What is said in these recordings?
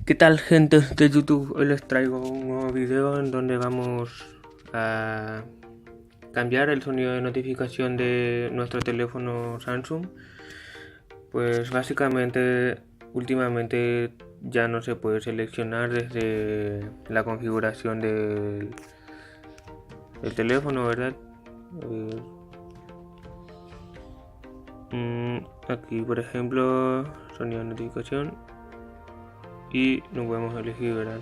¿Qué tal, gente de YouTube? Hoy les traigo un nuevo video en donde vamos a cambiar el sonido de notificación de nuestro teléfono Samsung. Pues básicamente últimamente ya no se puede seleccionar desde la configuración del teléfono, ¿verdad? Aquí por ejemplo sonido de notificación y no podemos elegir, ¿verdad?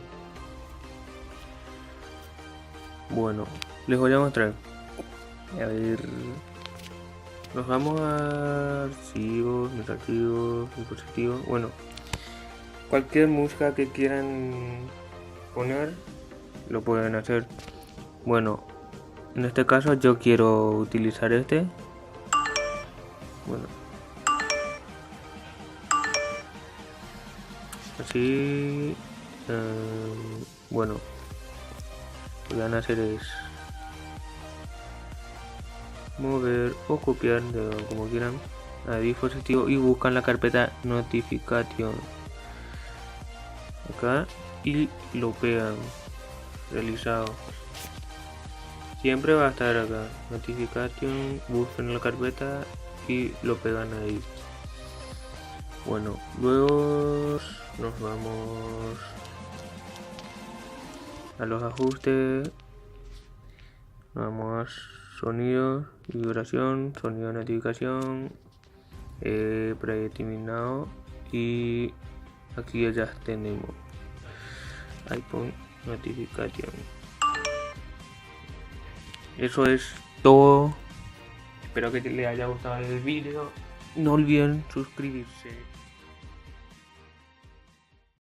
Bueno, les voy a mostrar. A ver, nos vamos a archivos, mis archivos, dispositivos. Bueno, cualquier música que quieran poner lo pueden hacer. Bueno, en este caso yo quiero utilizar este. Bueno, así. Bueno, lo que van a hacer es mover o copiar, como quieran, a dispositivo y buscan la carpeta notification acá y lo pegan. Realizado, siempre va a estar acá, notification, buscan la carpeta y lo pegan ahí. Bueno, luego nos vamos a los ajustes, vamos a sonido, vibración, sonido de notificación, predeterminado, y aquí ya tenemos iPhone notification. Eso es todo. Espero que les haya gustado el vídeo. No olviden suscribirse.